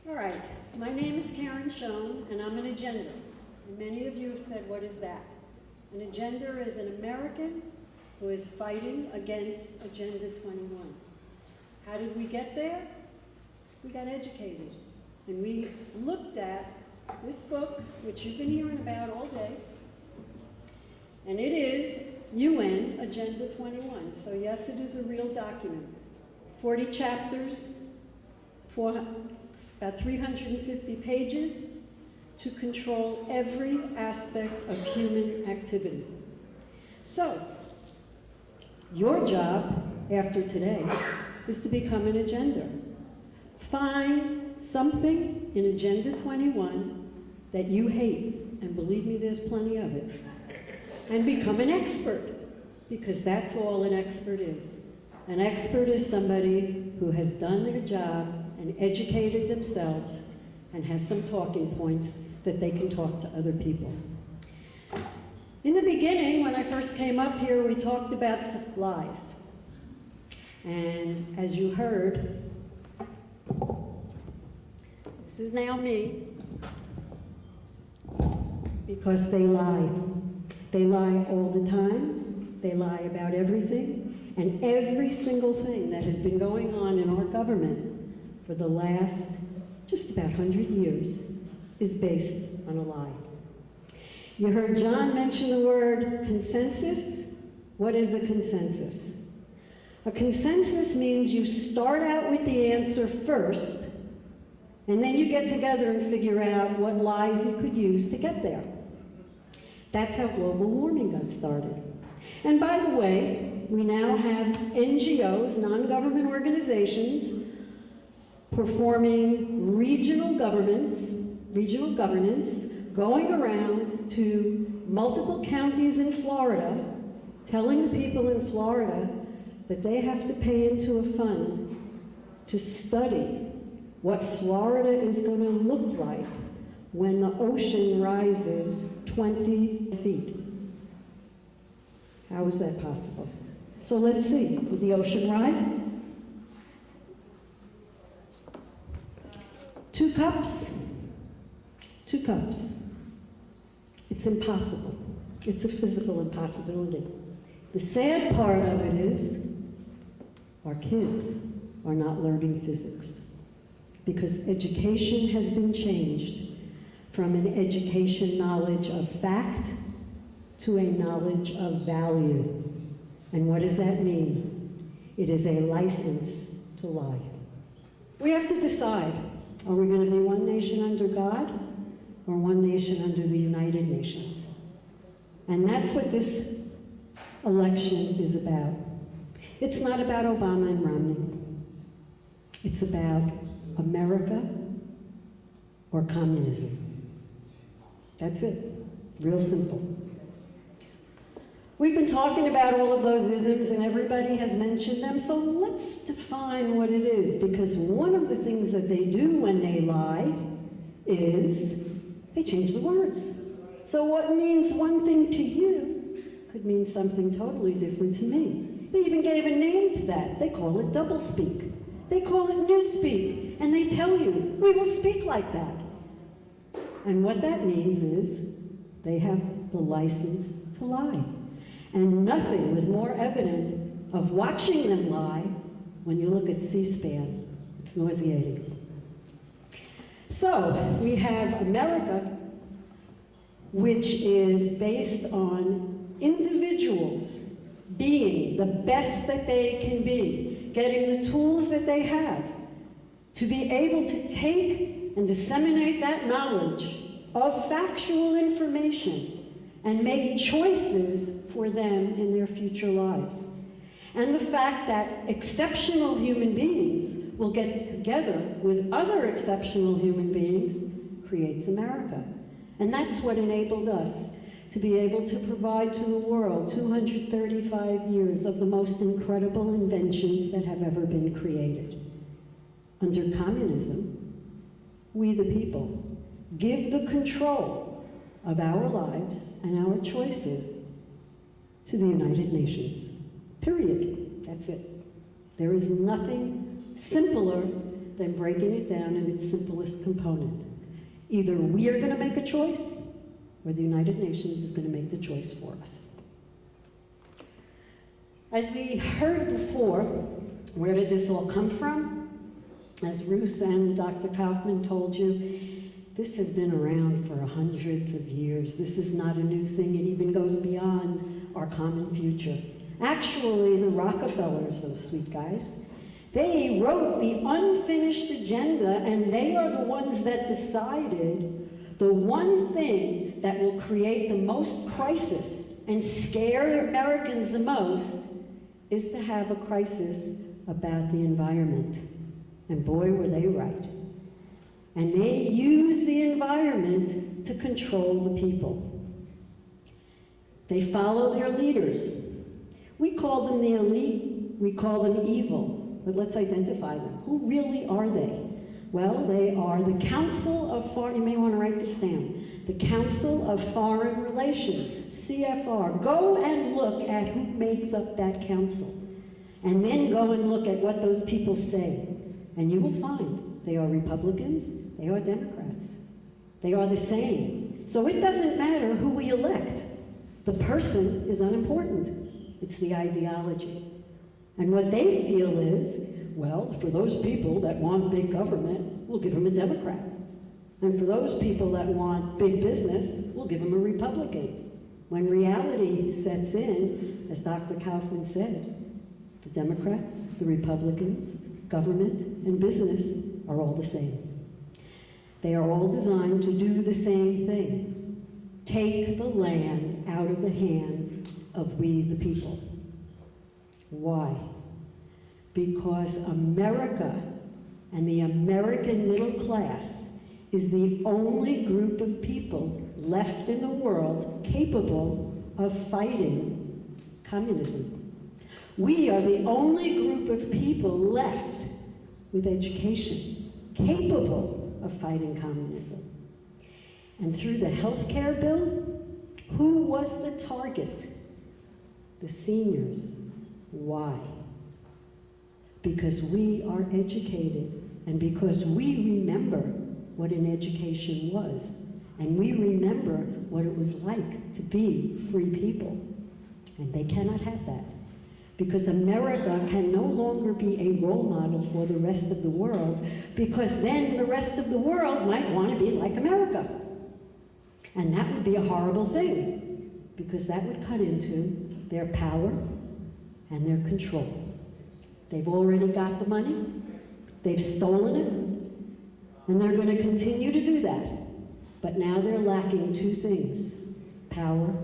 All right, my name is Schoen, and I'm an agender. And many of you have said, what is that? An agender is an American who is fighting against Agenda 21. How did we get there? We got educated. And we looked at this book, which you've been hearing about all day, and it is UN Agenda 21. So yes, it is a real document. 40 chapters, about 350 pages to control every aspect of human activity. So, your job after today is to become an agender. Find something in Agenda 21 that you hate, and believe me, there's plenty of it, and become an expert, because that's all an expert is. An expert is somebody who has done their job and educated themselves and has some talking points that they can talk to other people. In the beginning, when I first came up here, we talked about lies. And as you heard, this is now me, because they lie. They lie all the time. They lie about everything. And every single thing that has been going on in our government for the last just about 100 years is based on a lie. You heard John mention the word consensus. What is a consensus? A consensus means you start out with the answer first, and then you get together and figure out what lies you could use to get there. That's how global warming got started. And by the way, we now have NGOs, non-government organizations, performing regional governance, going around to multiple counties in Florida, telling the people in Florida that they have to pay into a fund to study what Florida is going to look like when the ocean rises 20 feet. How is that possible? So let's see, did the ocean rise? 2 cups? 2 cups. It's impossible. It's a physical impossibility. The sad part of it is our kids are not learning physics because education has been changed from an education knowledge of fact to a knowledge of value. And what does that mean? It is a license to lie. We have to decide, are we going to be one nation under God or one nation under the United Nations? And that's what this election is about. It's not about Obama and Romney. It's about America or communism. That's it. Real simple. We've been talking about all of those isms and everybody has mentioned them, so let's define what it is, because one of the things that they do when they lie is they change the words. So what means one thing to you could mean something totally different to me. They even gave a name to that. They call it doublespeak. They call it newspeak, and they tell you, we will speak like that. And what that means is they have the license to lie. And nothing was more evident of watching them lie when you look at C-SPAN. It's nauseating. So we have America, which is based on individuals being the best that they can be, getting the tools that they have to be able to take and disseminate that knowledge of factual information and make choices for them in their future lives. And the fact that exceptional human beings will get together with other exceptional human beings creates America. And that's what enabled us to be able to provide to the world 235 years of the most incredible inventions that have ever been created. Under communism, we the people give the control of our lives and our choices to the United Nations. Period. That's it. There is nothing simpler than breaking it down in its simplest component. Either we are going to make a choice, or the United Nations is going to make the choice for us. As we heard before, where did this all come from? As Ruth and Dr. Kaufman told you, this has been around for hundreds of years. This is not a new thing. It even goes beyond our common future. Actually, the Rockefellers, those sweet guys, they wrote the unfinished agenda, and they are the ones that decided the one thing that will create the most crisis and scare Americans the most is to have a crisis about the environment. And boy, were they right. And they use the environment to control the people. They follow their leaders. We call them the elite, we call them evil, but let's identify them. Who really are they? Well, they are the Council of Foreign, you may want to write this down, the Council of Foreign Relations, CFR. Go and look at who makes up that council, and then go and look at what those people say, and you will find they are Republicans, they are Democrats. They are the same. So it doesn't matter who we elect. The person is unimportant. It's the ideology. And what they feel is, well, for those people that want big government, we'll give them a Democrat. And for those people that want big business, we'll give them a Republican. When reality sets in, as Dr. Kaufman said, the Democrats, the Republicans, government, and business are all the same. They are all designed to do the same thing. Take the land out of the hands of we the people. Why? Because America and the American middle class is the only group of people left in the world capable of fighting communism. We are the only group of people left with education capable of fighting communism. And through the health care bill, who was the target? The seniors. Why? Because we are educated, and because we remember what an education was, and we remember what it was like to be free people. And they cannot have that. Because America can no longer be a role model for the rest of the world, because then the rest of the world might want to be like America. And that would be a horrible thing, because that would cut into their power and their control. They've already got the money, they've stolen it, and they're going to continue to do that. But now they're lacking two things: power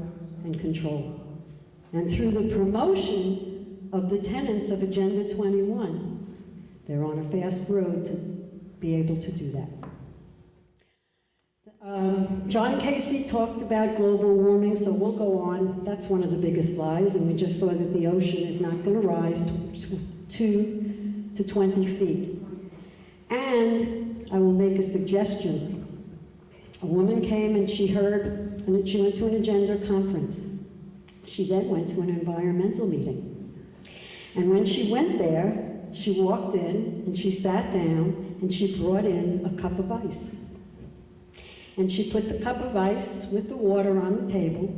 and control. And through the promotion of the tenets of Agenda 21, they're on a fast road to be able to do that. John Casey talked about global warming, so we'll go on. That's one of the biggest lies, and we just saw that the ocean is not going to rise 2 to 20 feet. And I will make a suggestion. A woman came and she heard, and she went to an agenda conference. She then went to an environmental meeting. And when she went there, she walked in and she sat down and she brought in a cup of ice. And she put the cup of ice with the water on the table,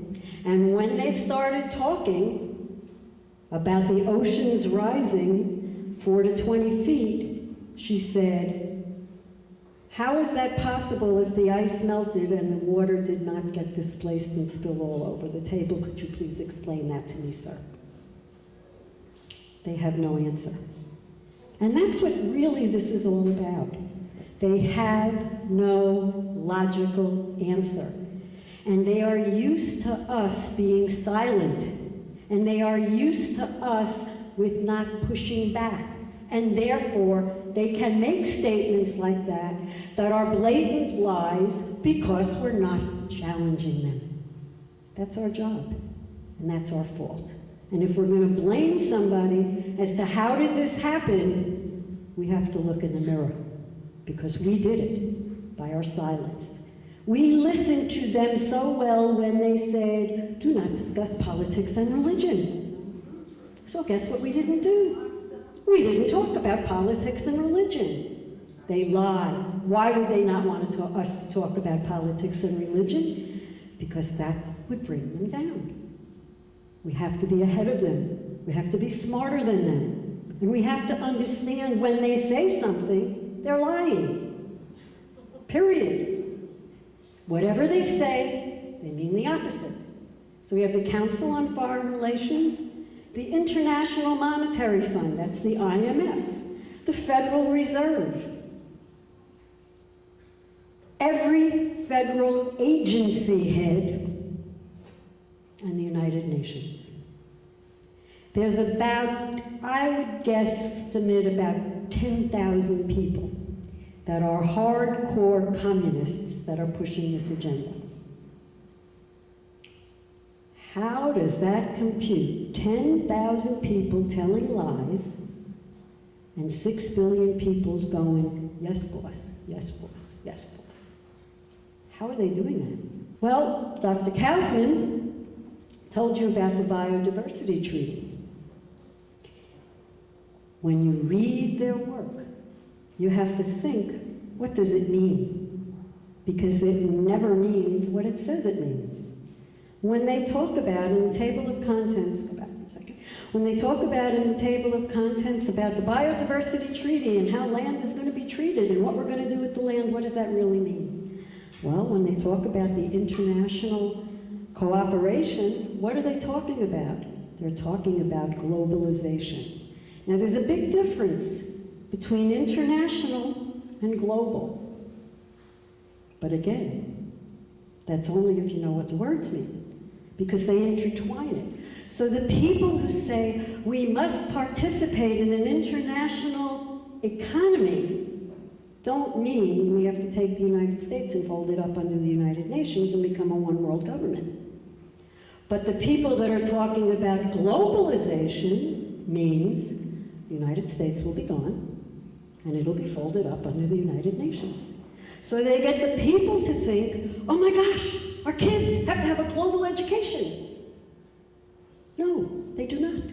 and when they started talking about the oceans rising 4 to 20 feet, she said, "How is that possible if the ice melted and the water did not get displaced and spill all over the table? Could you please explain that to me, sir?" They have no answer. And that's what really this is all about. They have no logical answer. And they are used to us being silent. And they are used to us with not pushing back. And therefore, they can make statements like that that are blatant lies because we're not challenging them. That's our job. And that's our fault. And if we're going to blame somebody as to how did this happen, we have to look in the mirror. Because we did it by our silence. We listened to them so well when they said, "Do not discuss politics and religion." So guess what we didn't do? We didn't talk about politics and religion. They lie. Why would they not want us to talk about politics and religion? Because that would bring them down. We have to be ahead of them. We have to be smarter than them. And we have to understand when they say something, they're lying. Period. Whatever they say, they mean the opposite. So we have the Council on Foreign Relations, the International Monetary Fund, that's the IMF, the Federal Reserve, every federal agency head, and the United Nations. There's about, I would guesstimate, about 10,000 people that are hardcore communists that are pushing this agenda. How does that compute? 10,000 people telling lies and 6 billion people's going, yes, boss, yes, boss, yes, boss. How are they doing that? Well, Dr. Kaufman told you about the biodiversity treaty. When you read their work, you have to think, what does it mean? Because it never means what it says it means. When they talk about in the table of contents, go back a second, when they talk about in the table of contents about the biodiversity treaty and how land is going to be treated and what we're going to do with the land, what does that really mean? Well, when they talk about the international cooperation, what are they talking about? They're talking about globalization. Now, there's a big difference between international and global. But again, that's only if you know what the words mean, because they intertwine it. So the people who say we must participate in an international economy don't mean we have to take the United States and fold it up under the United Nations and become a one-world government. But the people that are talking about globalization means the United States will be gone and it'll be folded up under the United Nations. So they get the people to think, oh my gosh, our kids have to have a global education. No, they do not.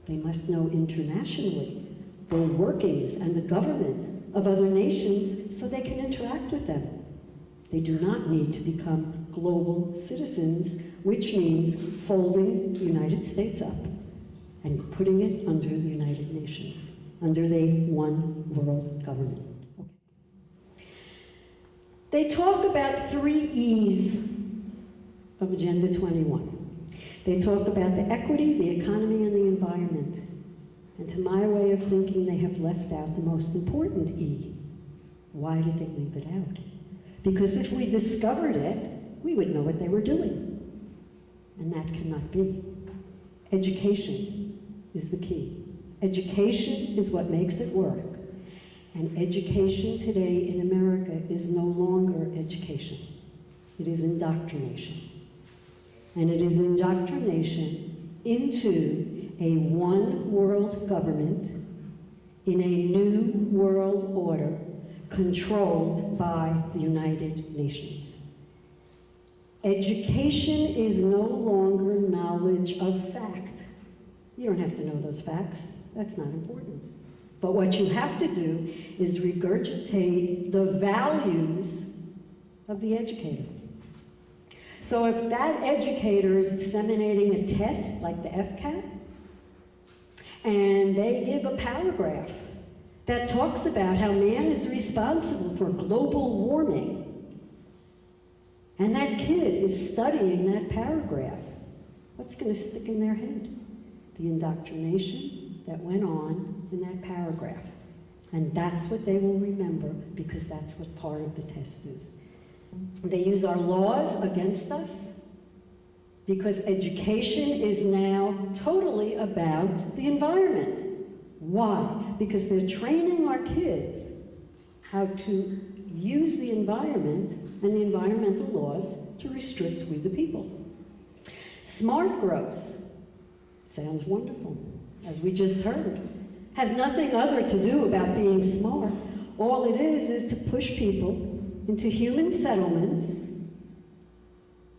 They must know internationally the workings and the government of other nations so they can interact with them. They do not need to become global citizens, which means folding the United States up and putting it under the United Nations, under the one world government. Okay. They talk about 3 E's of Agenda 21. They talk about the equity, the economy, and the environment. And to my way of thinking, they have left out the most important E. Why did they leave it out? Because if we discovered it, we would know what they were doing. And that cannot be. Education is the key. Education is what makes it work. And education today in America is no longer education. It is indoctrination. And it is indoctrination into a one world government in a new world order controlled by the United Nations. Education is no longer knowledge of fact. You don't have to know those facts. That's not important. But what you have to do is regurgitate the values of the educator. So if that educator is disseminating a test like the FCAT, and they give a paragraph that talks about how man is responsible for global warming, and that kid is studying that paragraph, what's going to stick in their head? The indoctrination that went on in that paragraph. And that's what they will remember, because that's what part of the test is. They use our laws against us because education is now totally about the environment. Why? Because they're training our kids how to use the environment and the environmental laws to restrict we the people. Smart growth sounds wonderful, as we just heard. Has nothing other to do about being smart. All it is to push people into human settlements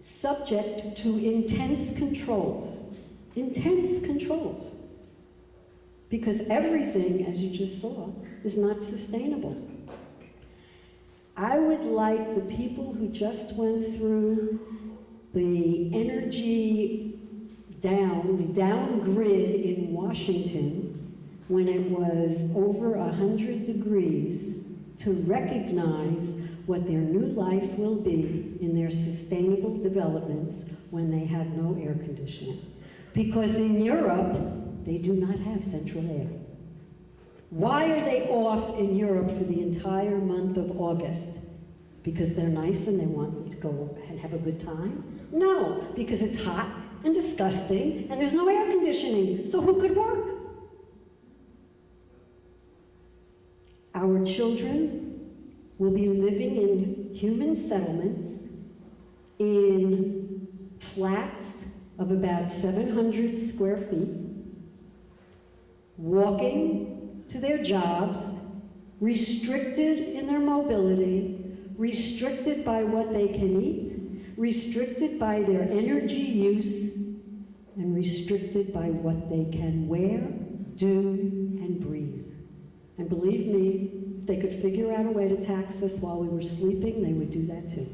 subject to intense controls. Intense controls. Because everything, as you just saw, is not sustainable. I would like the people who just went through the energy down grid in Washington when it was over 100 degrees to recognize what their new life will be in their sustainable developments when they have no air conditioning. Because in Europe, they do not have central air. Why are they off in Europe for the entire month of August? Because they're nice and they want them to go and have a good time? No, because it's hot and disgusting and there's no air conditioning, so who could work? Our children will be living in human settlements in flats of about 700 square feet, walking to their jobs, restricted in their mobility, restricted by what they can eat, restricted by their energy use, and restricted by what they can wear, do, and breathe. And believe me, if they could figure out a way to tax us while we were sleeping, they would do that too.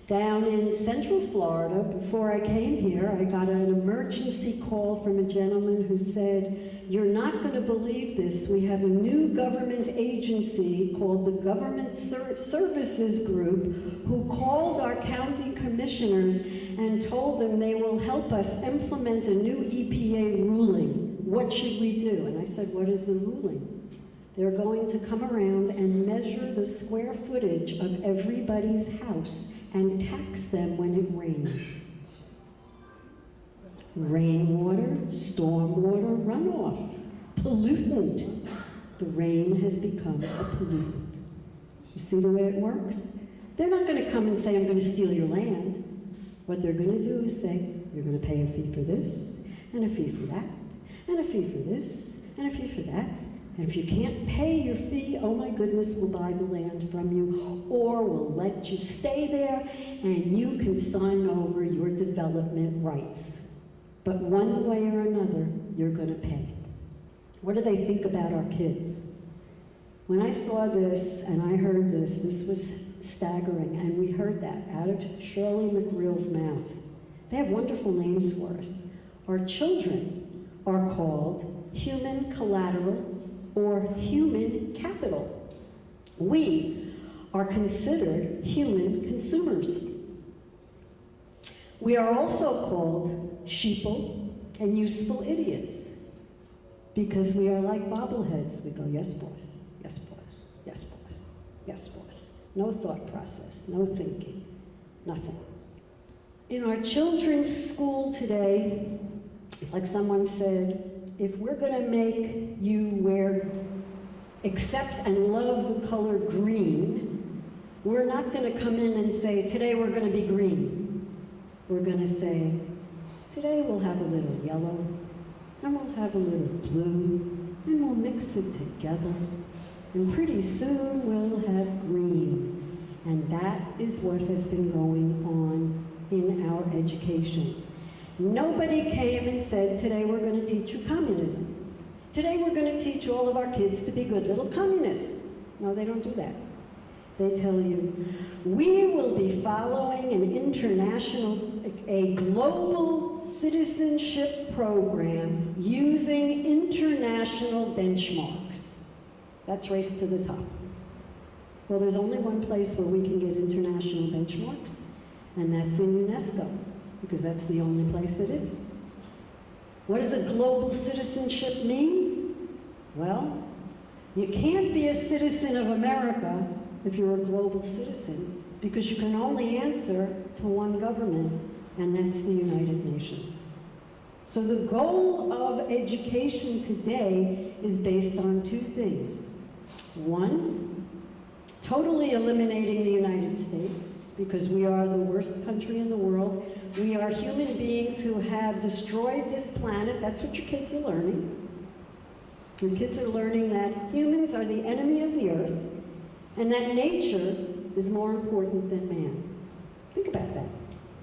Down in Central Florida, before I came here, I got an emergency call from a gentleman who said, "You're not going to believe this. We have a new government agency called the Government Services Group who called our county commissioners and told them they will help us implement a new EPA ruling. What should we do?" And I said, "What is the ruling?" They're going to come around and measure the square footage of everybody's house and tax them when it rains. Rainwater, stormwater, runoff, pollutant. The rain has become a pollutant. You see the way it works? They're not going to come and say, "I'm going to steal your land." What they're going to do is say, "You're going to pay a fee for this, and a fee for that, and a fee for this, and a fee for that. And if you can't pay your fee, oh my goodness, we'll buy the land from you, or we'll let you stay there, and you can sign over your development rights. But one way or another, you're going to pay." What do they think about our kids? When I saw this and I heard this, this was staggering, and we heard that out of Shirley McGreal's mouth. They have wonderful names for us. Our children are called human collateral or human capital. We are considered human consumers. We are also called sheeple and useful idiots because we are like bobbleheads. We go, "Yes, boss, yes, boss, yes, boss, yes, boss." No thought process, no thinking, nothing. In our children's school today, it's like someone said, if we're going to make you accept and love the color green, we're not going to come in and say, "Today we're going to be green." We're going to say, "Today we'll have a little yellow, and we'll have a little blue, and we'll mix it together, and pretty soon we'll have green." And that is what has been going on in our education. Nobody came and said, "Today we're going to teach you communism. Today we're going to teach all of our kids to be good little communists." No, they don't do that. They tell you, "We will be following a global citizenship program using international benchmarks." That's race to the top. Well, there's only one place where we can get international benchmarks, and that's in UNESCO, because that's the only place that is. What does a global citizenship mean? Well, you can't be a citizen of America if you're a global citizen, because you can only answer to one government, and that's the United Nations. So the goal of education today is based on two things. One, totally eliminating the United States, because we are the worst country in the world. We are human beings who have destroyed this planet. That's what your kids are learning. Your kids are learning that humans are the enemy of the earth, and that nature is more important than man. Think about that.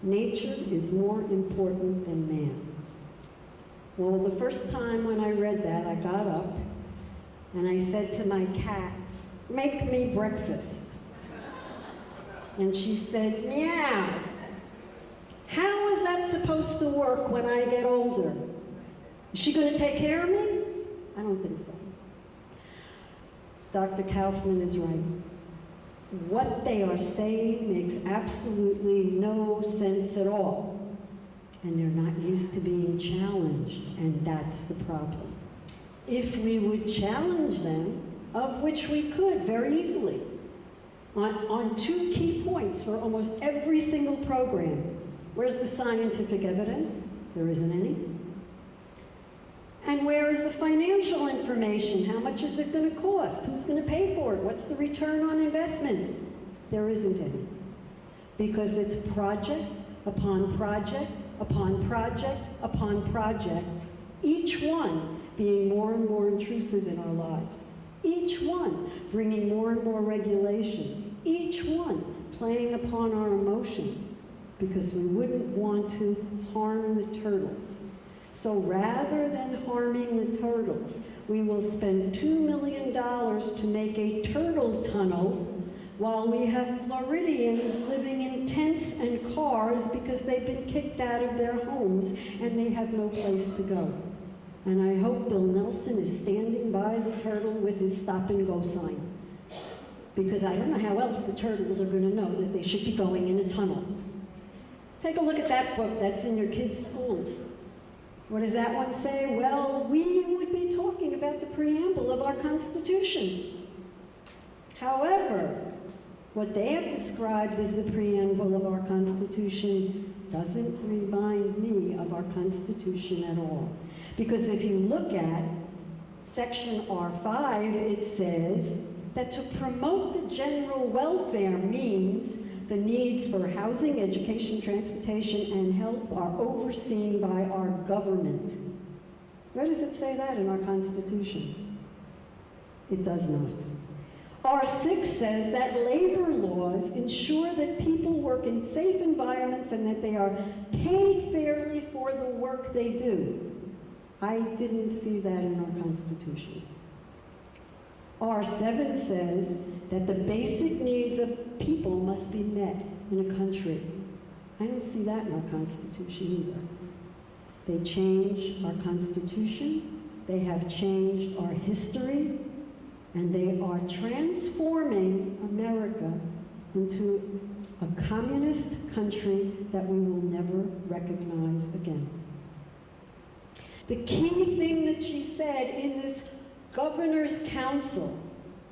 Nature is more important than man. Well, the first time when I read that, I got up and I said to my cat, make me breakfast. And she said, meow. How is that supposed to work when I get older? Is she going to take care of me? I don't think so. Dr. Kaufman is right. What they are saying makes absolutely no sense at all. And they're not used to being challenged, and that's the problem. If we would challenge them, of which we could very easily, on two key points for almost every single program. Where's the scientific evidence? There isn't any. And where is the financial information? How much is it going to cost? Who's going to pay for it? What's the return on investment? There isn't any. Because it's project upon project upon project upon project, each one being more and more intrusive in our lives. Each one bringing more and more regulation. Each one playing upon our emotion, because we wouldn't want to harm the turtles. So rather than harming the turtles, we will spend $2 million to make a turtle tunnel while we have Floridians living in tents and cars because they've been kicked out of their homes and they have no place to go. And I hope Bill Nelson is standing by the turtle with his stop and go sign, because I don't know how else the turtles are going to know that they should be going in a tunnel. Take a look at that book that's in your kids' schools. What does that one say? Well, we would be talking about the preamble of our Constitution. However, what they have described as the preamble of our Constitution doesn't remind me of our Constitution at all. Because if you look at section R5, it says that to promote the general welfare means the needs for housing, education, transportation, and health are overseen by our government. Where does it say that in our Constitution? It does not. R6 says that labor laws ensure that people work in safe environments and that they are paid fairly for the work they do. I didn't see that in our Constitution. R7 says that the basic needs of people must be met in a country. I don't see that in our Constitution either. They changed our Constitution, they have changed our history, and they are transforming America into a communist country that we will never recognize again. The key thing that she said in this Governor's Council,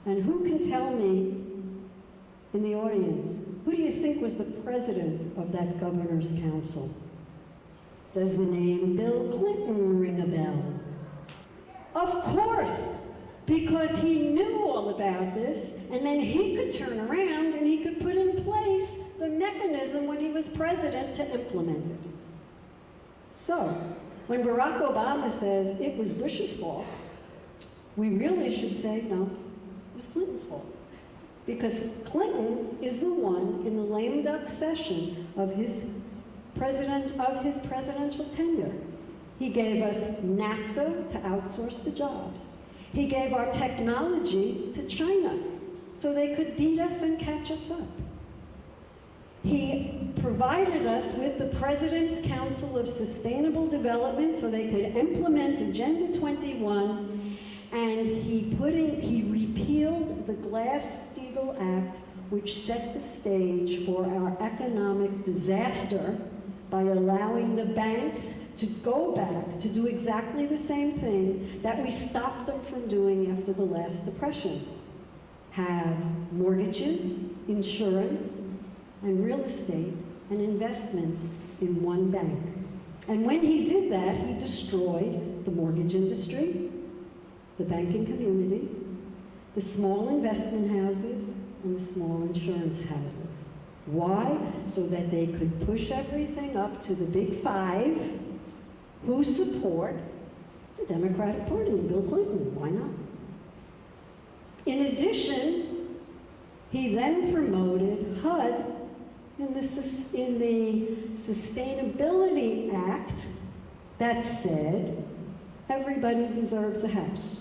and who can tell me in the audience, who do you think was the president of that Governor's Council? Does the name Bill Clinton ring a bell? Of course, because he knew all about this, and then he could turn around and he could put in place the mechanism when he was president to implement it. So, when Barack Obama says it was Bush's fault, we really should say, no, it was Clinton's fault. Because Clinton is the one in the lame duck session of his presidential tenure. He gave us NAFTA to outsource the jobs. He gave our technology to China so they could beat us and catch us up. He provided us with the President's Council of Sustainable Development so they could implement Agenda 21, and he repealed the Glass-Steagall Act, which set the stage for our economic disaster by allowing the banks to go back to do exactly the same thing that we stopped them from doing after the last depression. Have mortgages, insurance, and real estate and investments in one bank. And when he did that, he destroyed the mortgage industry, the banking community, the small investment houses, and the small insurance houses. Why? So that they could push everything up to the big five who support the Democratic Party and Bill Clinton. Why not? In addition, he then promoted HUD in the Sustainability Act that said everybody deserves a house.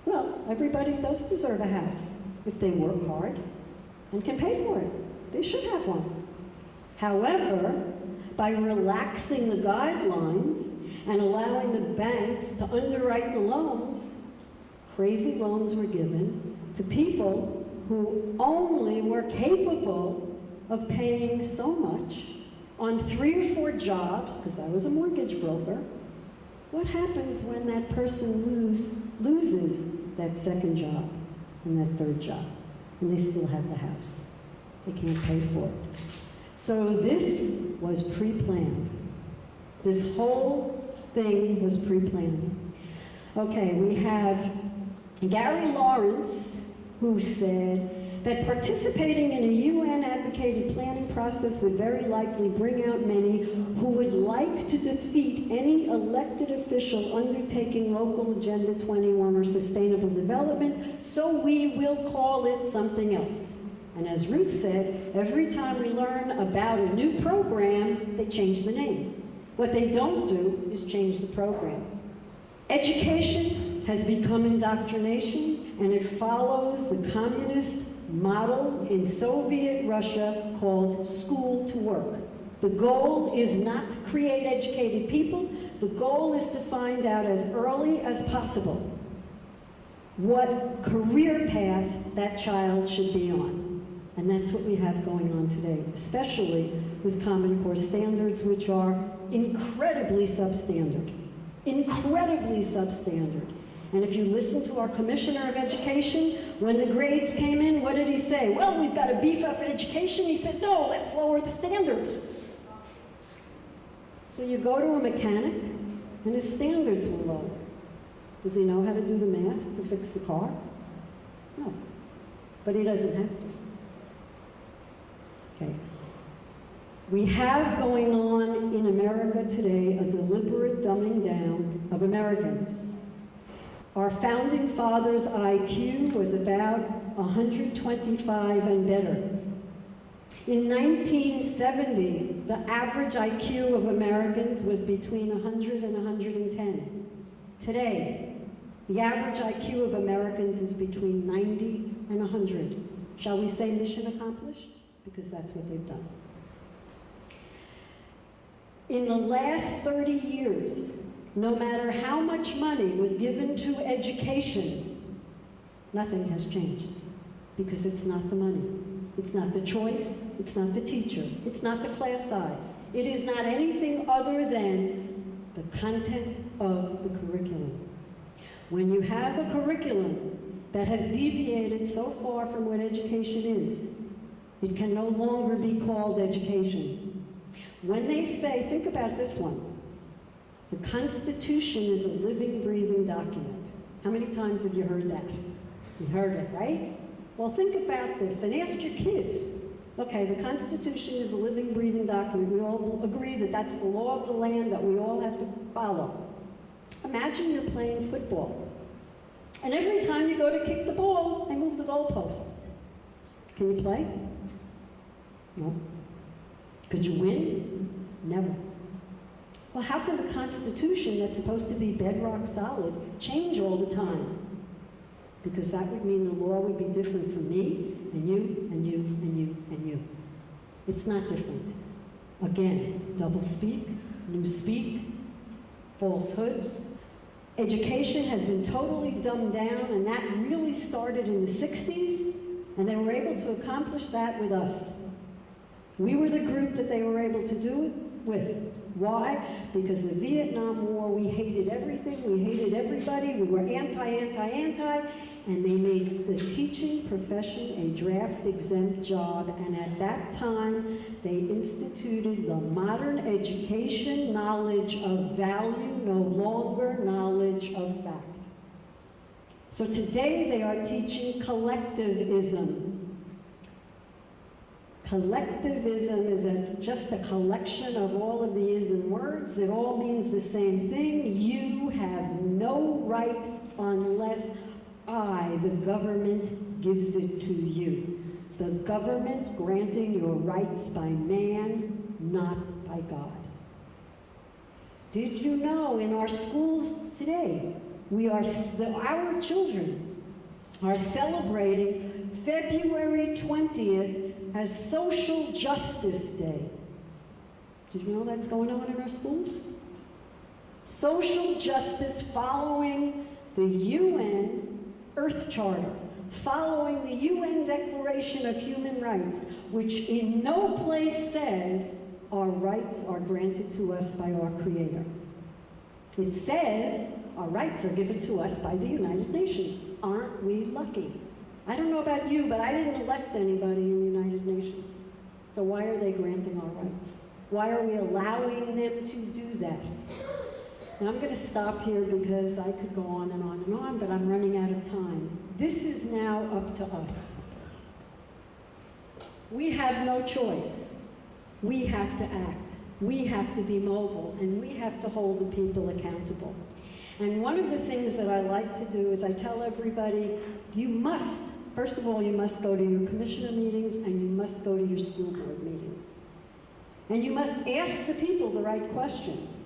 Well, everybody does deserve a house. if they work hard and can pay for it. They should have one. However, by relaxing the guidelines and allowing the banks to underwrite the loans, crazy loans were given to people who only were capable of paying so much on 3 or 4 jobs, because I was a mortgage broker. What happens when that person loses that second job and that third job, and they still have the house? They can't pay for it. So this was pre-planned. This whole thing was pre-planned. Okay, we have Gary Lawrence, who said that participating in a UN-advocated planning process would very likely bring out many who would like to defeat any elected official undertaking local Agenda 21 or sustainable development, so we will call it something else. And as Ruth said, every time we learn about a new program, they change the name. What they don't do is change the program. Education has become indoctrination, and it follows the communist model in Soviet Russia called school to work. The goal is not to create educated people. The goal is to find out as early as possible what career path that child should be on. And that's what we have going on today, especially with Common Core standards, which are incredibly substandard. Incredibly substandard. And if you listen to our Commissioner of Education, when the grades came in, what did he say? Well, we've got to beef up education. He said, no, let's lower the standards. So you go to a mechanic, and his standards were low. Does he know how to do the math to fix the car? No. But he doesn't have to. Okay. We have going on in America today a deliberate dumbing down of Americans. Our founding fathers' IQ was about 125 and better. In 1970, the average IQ of Americans was between 100 and 110. Today, the average IQ of Americans is between 90 and 100. Shall we say mission accomplished? Because that's what they've done. In the last 30 years, no matter how much money was given to education, nothing has changed, because it's not the money. It's not the choice, it's not the teacher, it's not the class size. It is not anything other than the content of the curriculum. When you have a curriculum that has deviated so far from what education is, it can no longer be called education. When they say, think about this one, the Constitution is a living, breathing document. How many times have you heard that? You heard it, right? Well, think about this and ask your kids. Okay, the Constitution is a living, breathing document. We all agree that that's the law of the land that we all have to follow. Imagine you're playing football, and every time you go to kick the ball, they move the goalposts. Can you play? No. Could you win? Never. Well, how can the Constitution, that's supposed to be bedrock solid, change all the time? Because that would mean the law would be different for me, and you, and you, and you, and you. It's not different. Again, double speak, new speak, falsehoods. Education has been totally dumbed down, and that really started in the 60s, and they were able to accomplish that with us. We were the group that they were able to do it with. Why? Because the Vietnam War, we hated everything, we hated everybody, we were anti, and they made the teaching profession a draft-exempt job, and at that time, they instituted the modern education, knowledge of value, no longer knowledge of fact. So today, they are teaching collectivism. Collectivism is just a collection of all of the ism words. It all means the same thing. You have no rights unless I, the government, gives it to you. The government granting your rights by man, not by God. Did you know in our schools today, our children are celebrating February 20th as Social Justice Day. Did you know that's going on in our schools? Social justice following the UN Earth Charter, following the UN Declaration of Human Rights, which in no place says our rights are granted to us by our Creator. It says our rights are given to us by the United Nations. Aren't we lucky? I don't know about you, but I didn't elect anybody in the United Nations. So why are they granting our rights? Why are we allowing them to do that? Now I'm going to stop here because I could go on and on and on, but I'm running out of time. This is now up to us. We have no choice. We have to act. We have to be mobile, and we have to hold the people accountable. And one of the things that I like to do is I tell everybody, you must, first of all, you must go to your commissioner meetings and you must go to your school board meetings. And you must ask the people the right questions.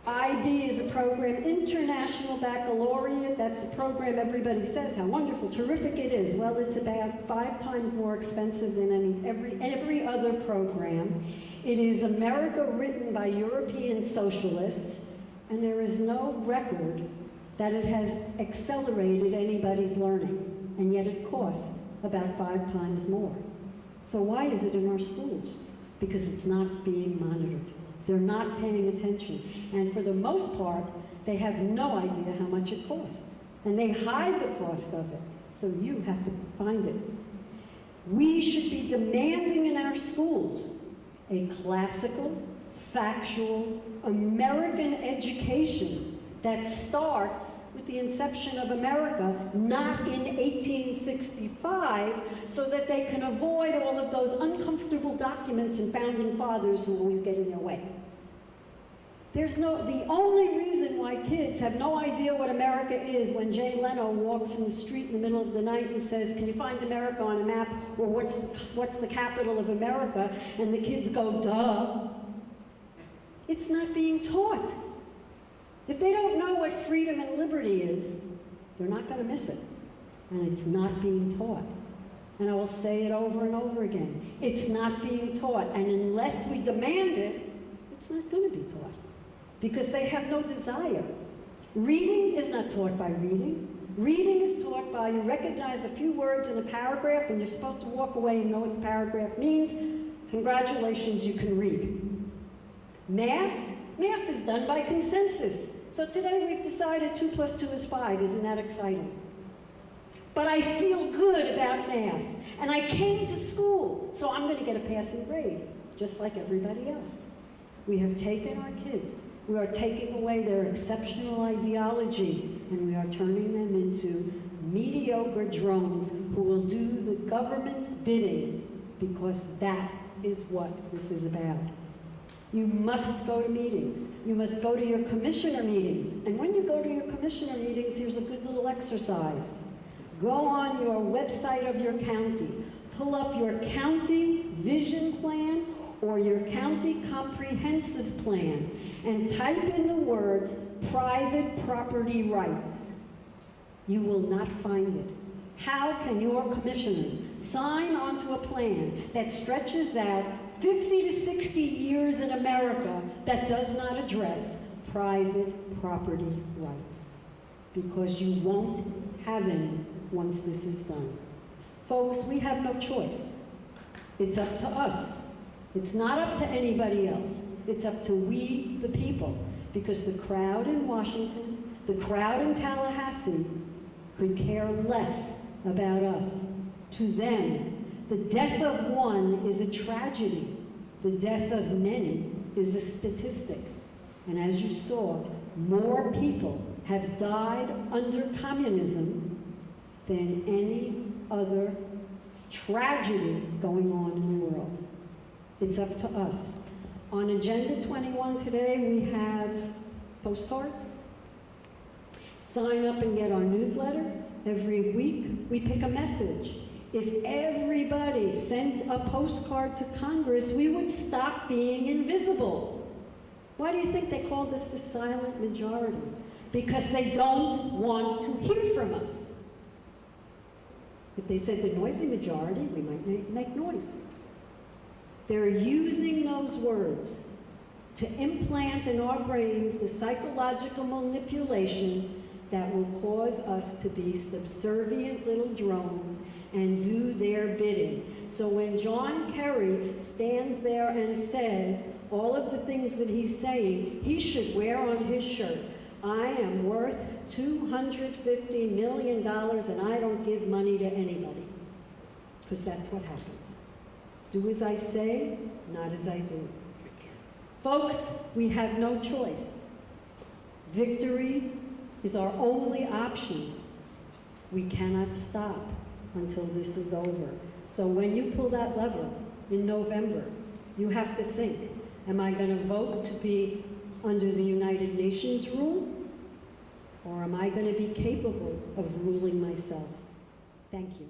IB is a program, International Baccalaureate. That's a program everybody says how wonderful, terrific it is. Well, it's about 5 times more expensive than every other program. It is America written by European socialists, and there is no record that it has accelerated anybody's learning, and yet it costs about 5 times more. So why is it in our schools? Because it's not being monitored. They're not paying attention. And for the most part, they have no idea how much it costs. And they hide the cost of it. So you have to find it. We should be demanding in our schools a classical, factual, American education that starts with the inception of America, not in 1865, so that they can avoid all of those uncomfortable documents and founding fathers who always get in their way. The only reason why kids have no idea what America is when Jay Leno walks in the street in the middle of the night and says, can you find America on a map, or what's the capital of America? And the kids go, duh. It's not being taught. If they don't know what freedom and liberty is, they're not going to miss it. And it's not being taught. And I will say it over and over again. It's not being taught. And unless we demand it, it's not going to be taught. Because they have no desire. Reading is not taught by reading. Reading is taught by you recognize a few words in a paragraph and you're supposed to walk away and know what the paragraph means. Congratulations, you can read. Math is done by consensus. So today we've decided 2 + 2 is 5. Isn't that exciting? But I feel good about math. And I came to school, so I'm going to get a passing grade, just like everybody else. We have taken our kids. We are taking away their exceptional ideology, and we are turning them into mediocre drones who will do the government's bidding, because that is what this is about. You must go to meetings. You must go to your commissioner meetings. And when you go to your commissioner meetings, here's a good little exercise. Go on your website of your county. Pull up your county vision plan or your county comprehensive plan and type in the words private property rights. You will not find it. How can your commissioners sign onto a plan that stretches out 50 to 60 years in America that does not address private property rights? Because you won't have any once this is done. Folks, we have no choice. It's up to us. It's not up to anybody else. It's up to we, the people, because the crowd in Washington, the crowd in Tallahassee could care less about us. To them, the death of one is a tragedy. The death of many is a statistic. And as you saw, more people have died under communism than any other tragedy going on in the world. It's up to us. On Agenda 21 today, we have postcards. Sign up and get our newsletter. Every week, we pick a message. If everybody sent a postcard to Congress, we would stop being invisible. Why do you think they call this the silent majority? Because they don't want to hear from us. If they said the noisy majority, we might make noise. They're using those words to implant in our brains the psychological manipulation that will cause us to be subservient little drones and do their bidding. So when John Kerry stands there and says all of the things that he's saying, he should wear on his shirt, I am worth $250 million and I don't give money to anybody. Because that's what happens. Do as I say, not as I do. Folks, we have no choice. Victory is our only option. We cannot stop until this is over. So when you pull that lever in November, you have to think, am I going to vote to be under the United Nations rule? Or am I going to be capable of ruling myself? Thank you.